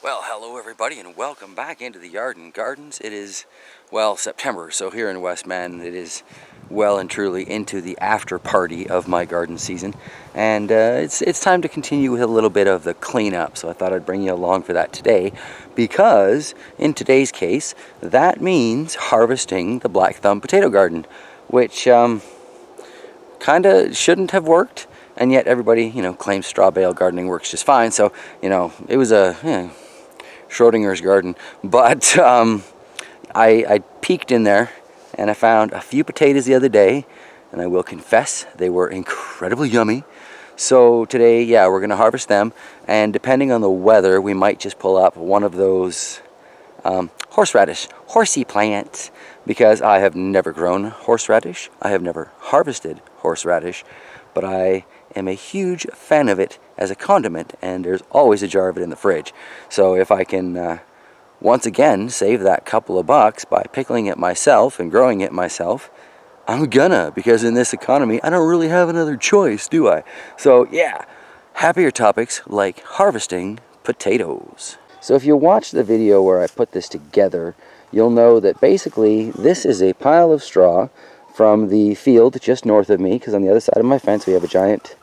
Well, hello everybody and welcome back into the Yard and Gardens. It is, well, September, so here in West Manton it is well and truly into the after party of my garden season. And it's time to continue with a little bit of the cleanup, so I thought I'd bring you along for that today, because in today's case, that means harvesting the Blackthumb potato garden, which kind of shouldn't have worked, and yet everybody, claims straw bale gardening works just fine, so, it was a... Schrodinger's garden, but I peeked in there and I found a few potatoes the other day, and I will confess they were incredibly yummy. So today, yeah, we're going to harvest them, and depending on the weather, we might just pull up one of those horsey plants, because I have never grown horseradish, I have never harvested horseradish, but I am a huge fan of it as a condiment, and there's always a jar of it in the fridge. So if I can once again save that couple of bucks by pickling it myself and growing it myself, I'm gonna, because in this economy I don't really have another choice, do I? So yeah, happier topics like harvesting potatoes. So if you watch the video where I put this together, you'll know that basically this is a pile of straw from the field just north of me, because on the other side of my fence we have a giant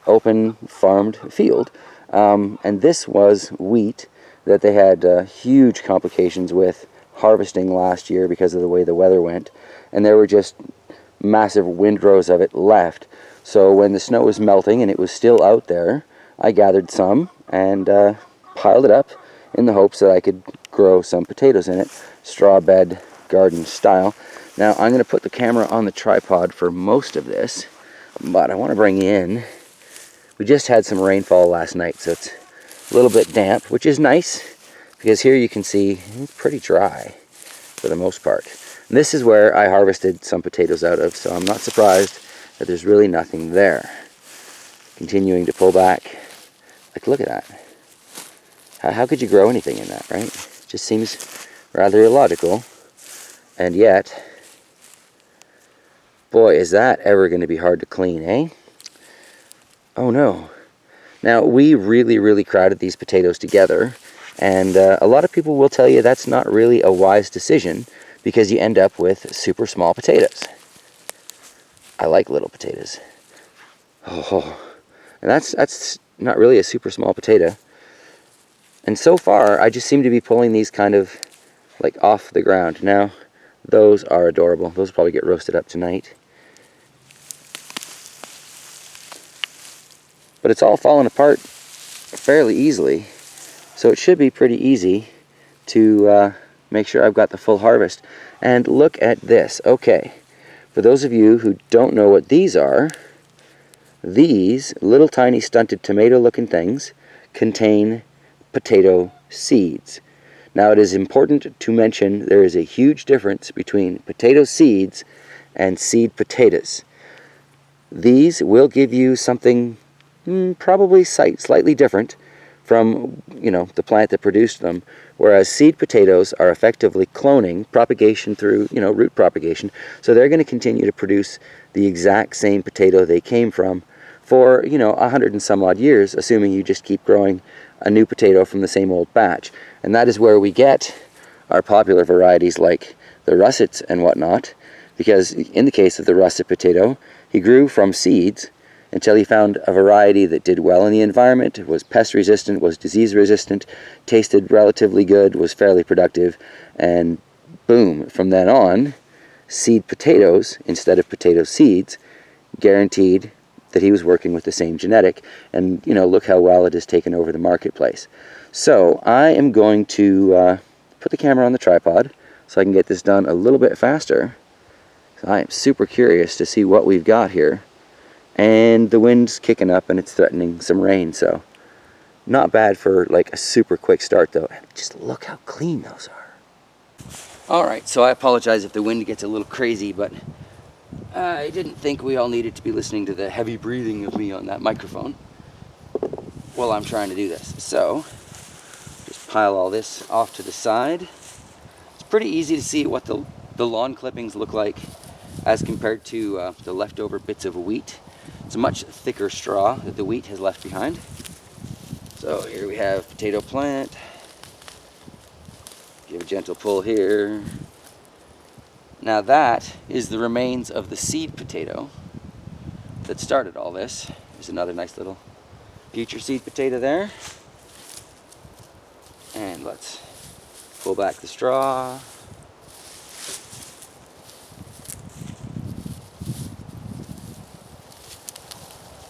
open farmed field, and this was wheat that they had huge complications with harvesting last year because of the way the weather went, and there were just massive windrows of it left. So when the snow was melting and it was still out there, I gathered some and piled it up in the hopes that I could grow some potatoes in it, straw bed garden style. Now I'm going to put the camera on the tripod for most of this, but I want to bring in, we just had some rainfall last night, so it's a little bit damp, which is nice, because here you can see it's pretty dry for the most part. And this is where I harvested some potatoes out of, so I'm not surprised that there's really nothing there. Continuing to pull back, like, look at that. How could you grow anything in that, right? It just seems rather illogical, and yet, boy, is that ever going to be hard to clean, eh? Oh no. Now, we really crowded these potatoes together, and a lot of people will tell you that's not really a wise decision, because you end up with super small potatoes. I like little potatoes. Oh, and that's not really a super small potato. And so far, I just seem to be pulling these kind of like off the ground. Now, those are adorable. Those will probably get roasted up tonight. But it's all fallen apart fairly easily, so it should be pretty easy to make sure I've got the full harvest. And look at this. Okay, for those of you who don't know what these are, these little tiny stunted tomato looking things contain potato seeds. Now, it is important to mention there is a huge difference between potato seeds and seed potatoes. These will give you something probably slightly different from, the plant that produced them, whereas seed potatoes are effectively cloning, propagation through, root propagation, so they're going to continue to produce the exact same potato they came from for, 100 and some odd years, assuming you just keep growing a new potato from the same old batch. And that is where we get our popular varieties like the russets and whatnot, because in the case of the russet potato, he grew from seeds until he found a variety that did well in the environment, was pest resistant, was disease resistant, tasted relatively good, was fairly productive, and boom, from then on, seed potatoes instead of potato seeds, guaranteed that he was working with the same genetic, and look how well it has taken over the marketplace. So I am going to put the camera on the tripod so I can get this done a little bit faster. So I am super curious to see what we've got here. And the wind's kicking up and it's threatening some rain, so not bad for like a super quick start though. Just look how clean those are. Alright, so I apologize if the wind gets a little crazy, but I didn't think we all needed to be listening to the heavy breathing of me on that microphone while I'm trying to do this. So, just pile all this off to the side. It's pretty easy to see what the lawn clippings look like as compared to the leftover bits of wheat. It's a much thicker straw that the wheat has left behind. So here we have potato plant, Give a gentle pull here. Now that is the remains of the seed potato that started all this. There's another nice little future seed potato there. And let's pull back the straw.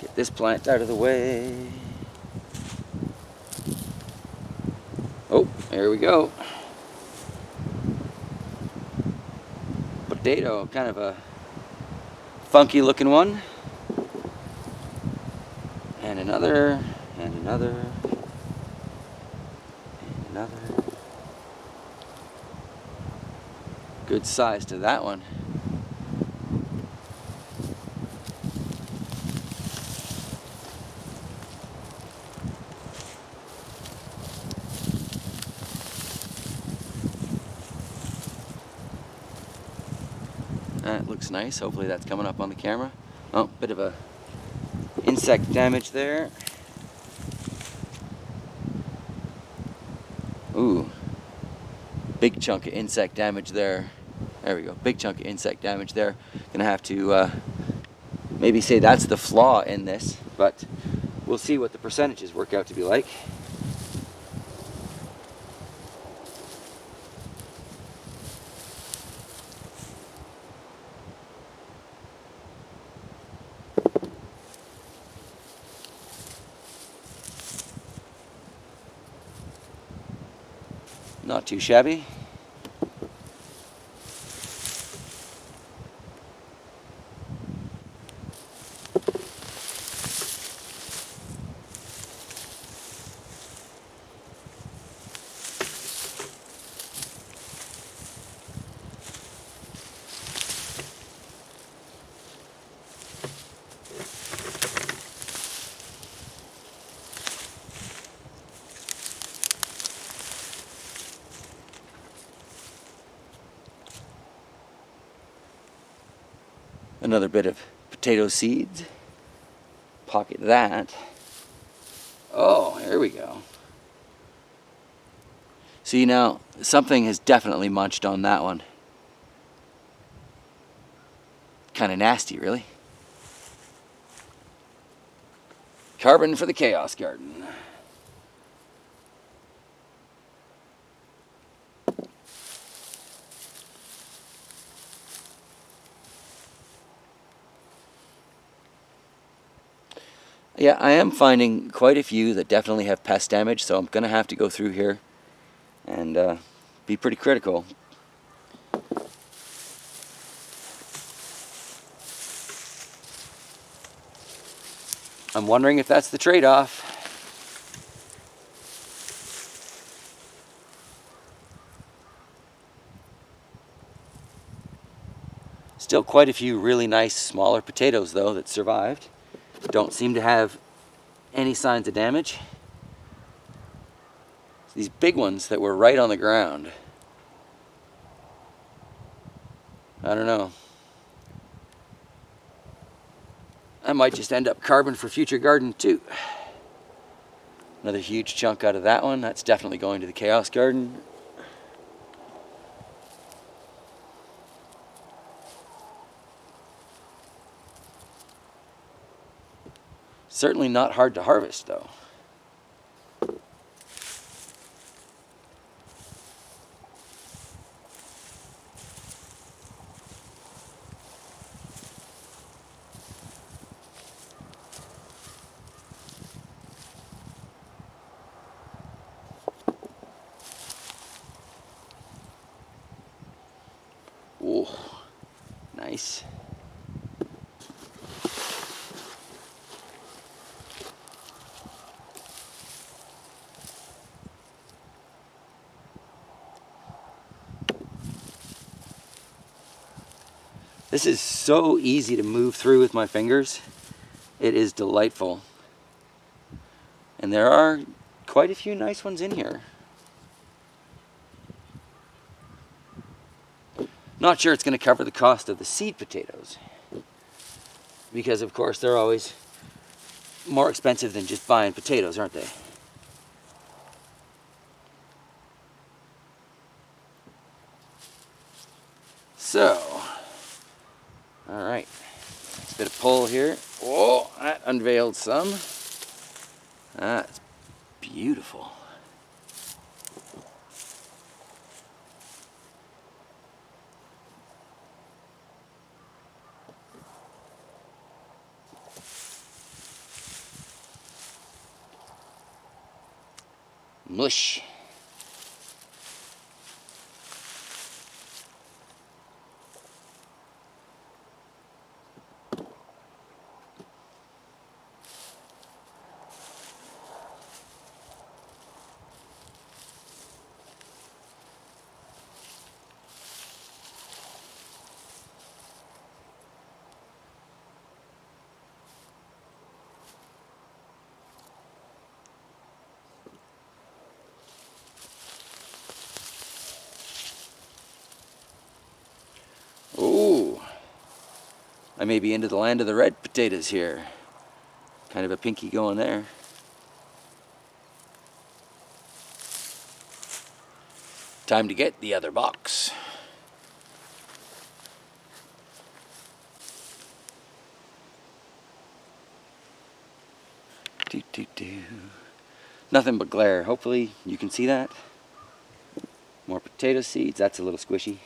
Get this plant out of the way. Oh, there we go. Potato, kind of a funky looking one. And another, and another, and another. Good size to that one. That looks nice. Hopefully that's coming up on the camera. Oh, bit of a insect damage there. Ooh, big chunk of insect damage there. There we go, big chunk of insect damage there. Gonna have to maybe say that's the flaw in this, but we'll see what the percentages work out to be like. Not too shabby. Another bit of potato seeds. Pocket that. Oh, here we go. See, now something has definitely munched on that one. Kind of nasty, really. Carbon for the Chaos Garden. Yeah, I am finding quite a few that definitely have pest damage, so I'm going to have to go through here and be pretty critical. I'm wondering if that's the trade-off. Still quite a few really nice smaller potatoes, though, that survived. Don't seem to have any signs of damage. These big ones that were right on the ground. I don't know. I might just end up carbon for future garden too. Another huge chunk out of that one. That's definitely going to the Chaos Garden. Certainly not hard to harvest, though. Ooh, nice. This is so easy to move through with my fingers. It is delightful. And there are quite a few nice ones in here. Not sure it's going to cover the cost of the seed potatoes, because of course they're always more expensive than just buying potatoes, aren't they? So, all right, let's bit of pull here. Oh, that unveiled some. That's beautiful. Mush. Ooh, I may be into the land of the red potatoes here. Kind of a pinky going there. Time to get the other box. Do, do, do. Nothing but glare. Hopefully you can see that. More potato seeds. That's a little squishy.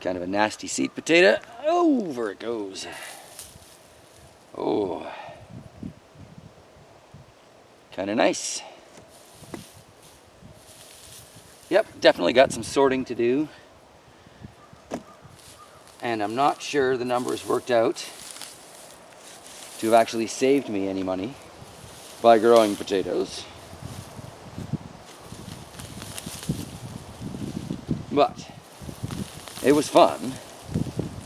Kind of a nasty seed potato. Over it goes. Oh. Kind of nice. Yep, definitely got some sorting to do. And I'm not sure the numbers worked out to have actually saved me any money by growing potatoes. But it was fun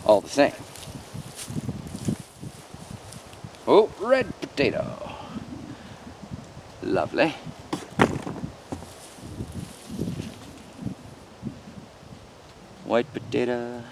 all the same. Oh, red potato. Lovely. White potato.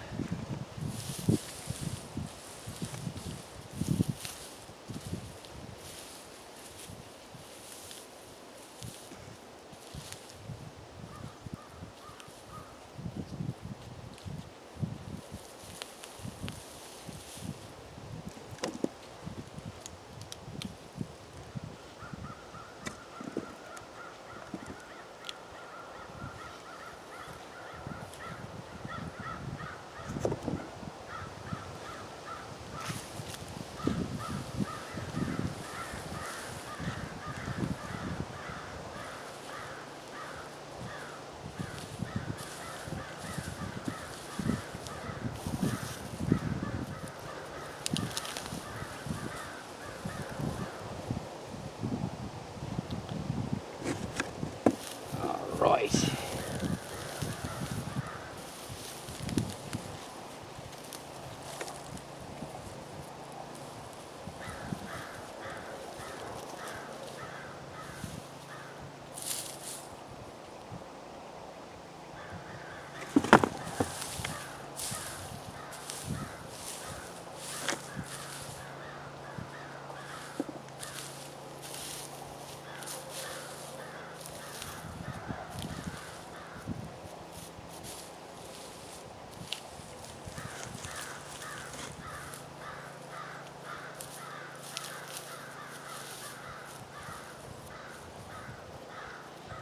Right.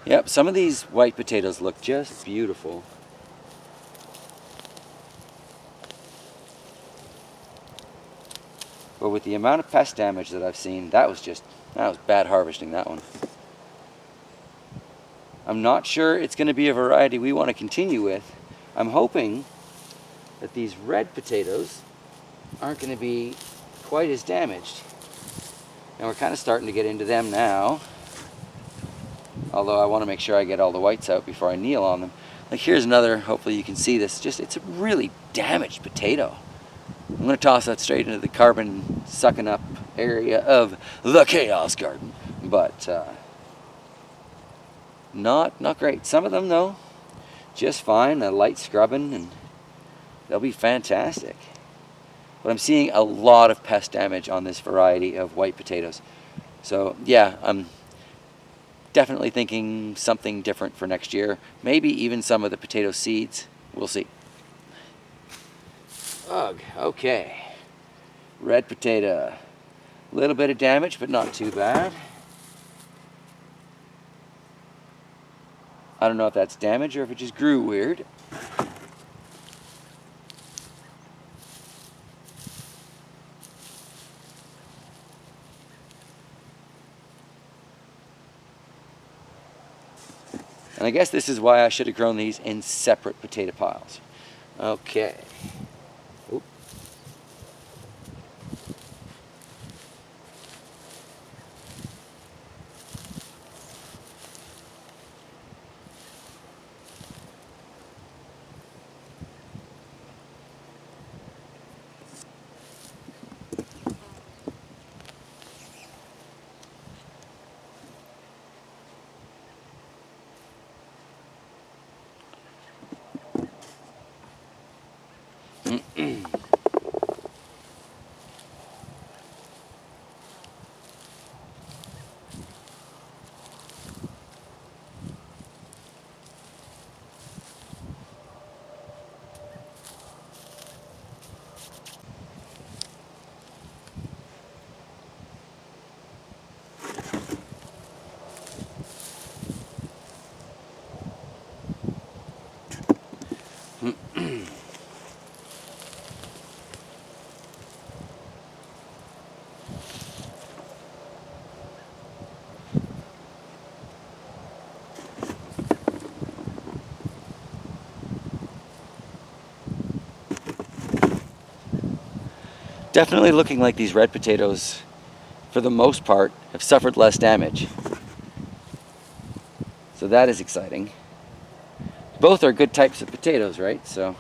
Yep, some of these white potatoes look just beautiful. But with the amount of pest damage that I've seen, that was bad harvesting, that one. I'm not sure it's going to be a variety we want to continue with. I'm hoping that these red potatoes aren't going to be quite as damaged. And we're kind of starting to get into them now. Although I want to make sure I get all the whites out before I kneel on them. Like here's another, hopefully you can see this, it's a really damaged potato. I'm going to toss that straight into the carbon sucking up area of the Chaos Garden. But not great. Some of them though, just fine, a light scrubbing, and they'll be fantastic. But I'm seeing a lot of pest damage on this variety of white potatoes. So yeah, I'm definitely thinking something different for next year. Maybe even some of the potato seeds. We'll see. Ugh, okay. Red potato. A little bit of damage, but not too bad. I don't know if that's damage or if it just grew weird. And I guess this is why I should have grown these in separate potato piles. Okay. Oop. Definitely looking like these red potatoes, for the most part, have suffered less damage. So that is exciting. Both are good types of potatoes, right? So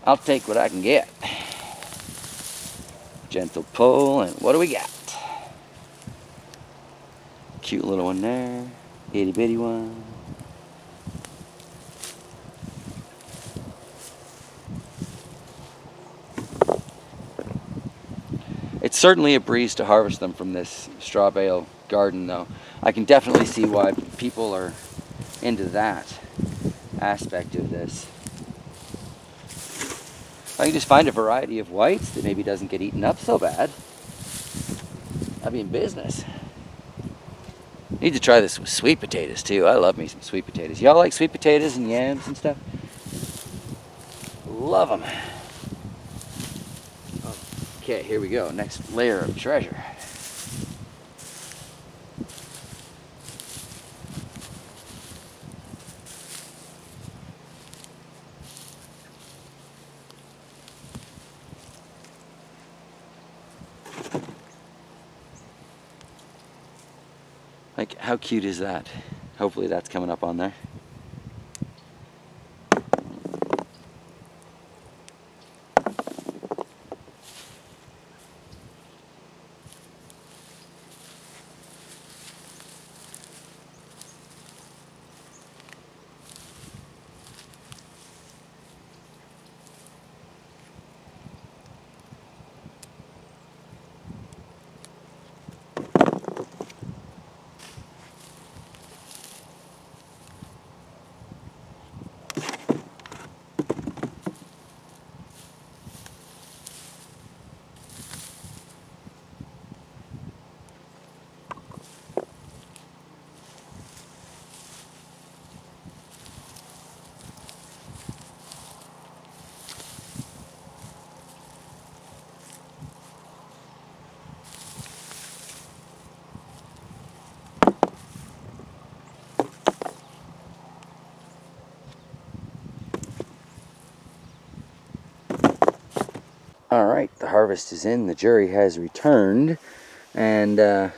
I'll take what I can get. Gentle pull, and what do we got? Cute little one there. Itty bitty one. It's certainly a breeze to harvest them from this straw bale garden, though. I can definitely see why people are into that aspect of this. If I can just find a variety of whites that maybe doesn't get eaten up so bad, I'd be in business. Need to try this with sweet potatoes too. I love me some sweet potatoes. Y'all like sweet potatoes and yams and stuff? Love them. Okay, here we go. Next layer of treasure. Like, how cute is that? Hopefully that's coming up on there. Alright, the harvest is in, the jury has returned, and I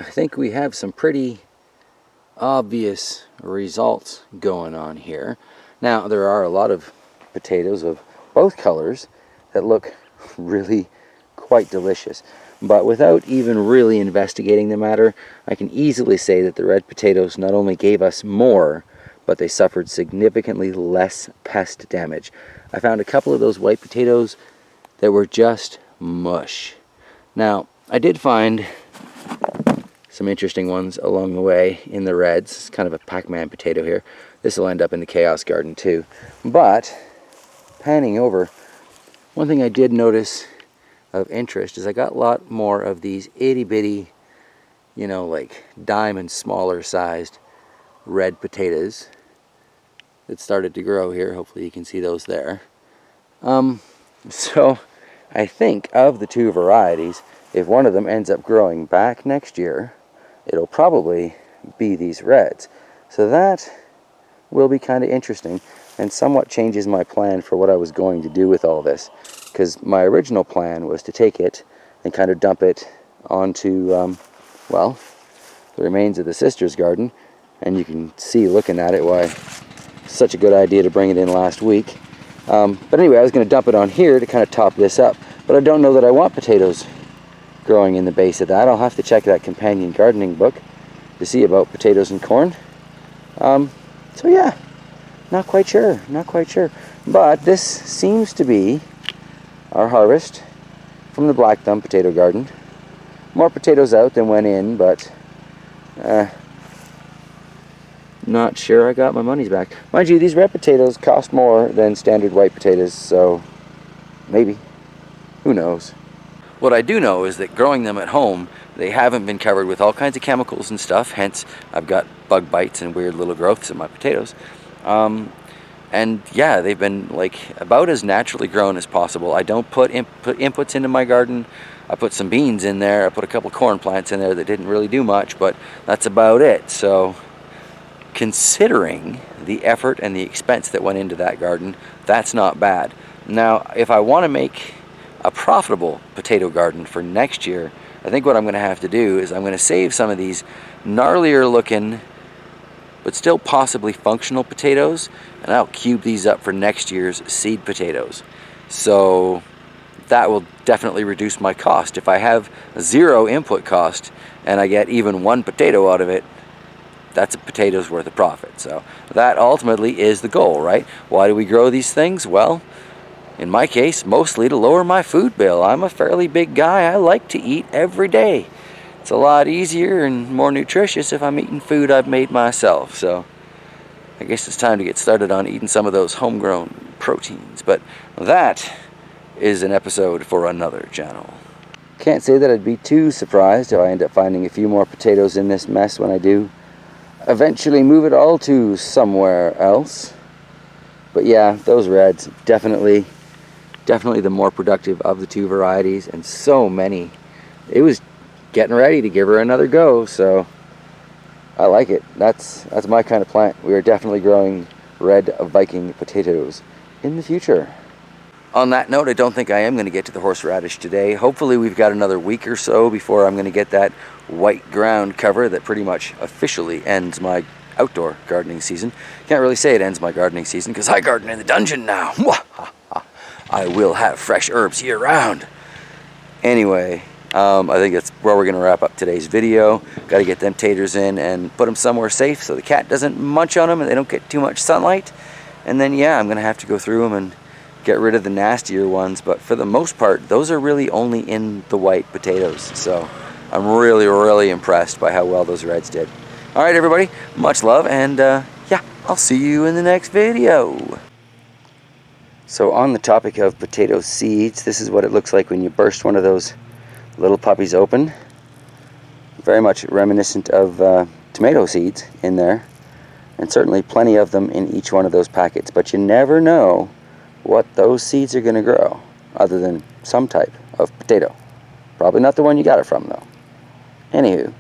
think we have some pretty obvious results going on here. Now, there are a lot of potatoes of both colors that look really quite delicious, but without even really investigating the matter, I can easily say that the red potatoes not only gave us more, but they suffered significantly less pest damage. I found a couple of those white potatoes that were just mush. Now, I did find some interesting ones along the way in the reds. It's kind of a Pac-Man potato here. This will end up in the Chaos Garden too. But, panning over, one thing I did notice of interest is I got a lot more of these itty-bitty, you know, like diamond smaller sized red potatoes that started to grow here. Hopefully you can see those there. So I think of the two varieties, if one of them ends up growing back next year, it'll probably be these reds. So that will be kind of interesting and somewhat changes my plan for what I was going to do with all this. Because my original plan was to take it and kind of dump it onto, well, the remains of the sister's garden. And you can see looking at it why such a good idea to bring it in last week. But anyway, I was going to dump it on here to kind of top this up. But I don't know that I want potatoes growing in the base of that. I'll have to check that companion gardening book to see about potatoes and corn. So yeah, not quite sure. But this seems to be our harvest from the Blackthumb potato garden. More potatoes out than went in, but not sure I got my money's back. Mind you, these red potatoes cost more than standard white potatoes, so maybe. Who knows? What I do know is that growing them at home, they haven't been covered with all kinds of chemicals and stuff, hence I've got bug bites and weird little growths in my potatoes. And yeah, they've been like about as naturally grown as possible. I don't put inputs into my garden. I put some beans in there, I put a couple corn plants in there that didn't really do much, but that's about it. So considering the effort and the expense that went into that garden, that's not bad. Now, if I want to make a profitable potato garden for next year, I think what I'm going to have to do is I'm going to save some of these gnarlier looking but still possibly functional potatoes, and I'll cube these up for next year's seed potatoes. So that will definitely reduce my cost. If I have zero input cost and I get even one potato out of it, that's a potato's worth of profit. So that ultimately is the goal, right? Why do we grow these things? Well, in my case, mostly to lower my food bill. I'm a fairly big guy. I like to eat every day. It's a lot easier and more nutritious if I'm eating food I've made myself. So I guess it's time to get started on eating some of those homegrown proteins. But that is an episode for another channel. Can't say that I'd be too surprised if I end up finding a few more potatoes in this mess when I do eventually move it all to somewhere else. But yeah, those reds, definitely the more productive of the two varieties, and so many. It was getting ready to give her another go, so I like it. That's my kind of plant. We are definitely growing red Viking potatoes in the future. On that note, I don't think I am going to get to the horseradish today. Hopefully we've got another week or so before I'm going to get that white ground cover that pretty much officially ends my outdoor gardening season. Can't really say it ends my gardening season because I garden in the dungeon now. I will have fresh herbs year round. Anyway, I think that's where we're going to wrap up today's video. Got to get them taters in and put them somewhere safe so the cat doesn't munch on them and they don't get too much sunlight. And then yeah, I'm going to have to go through them and get rid of the nastier ones, but for the most part, those are really only in the white potatoes. So I'm really impressed by how well those reds did. All right, everybody, much love, and yeah, I'll see you in the next video. So on the topic of potato seeds, this is what it looks like when you burst one of those little puppies open. Very much reminiscent of tomato seeds in there, and certainly plenty of them in each one of those packets, but you never know what those seeds are going to grow, other than some type of potato. Probably not the one you got it from, though. Anywho,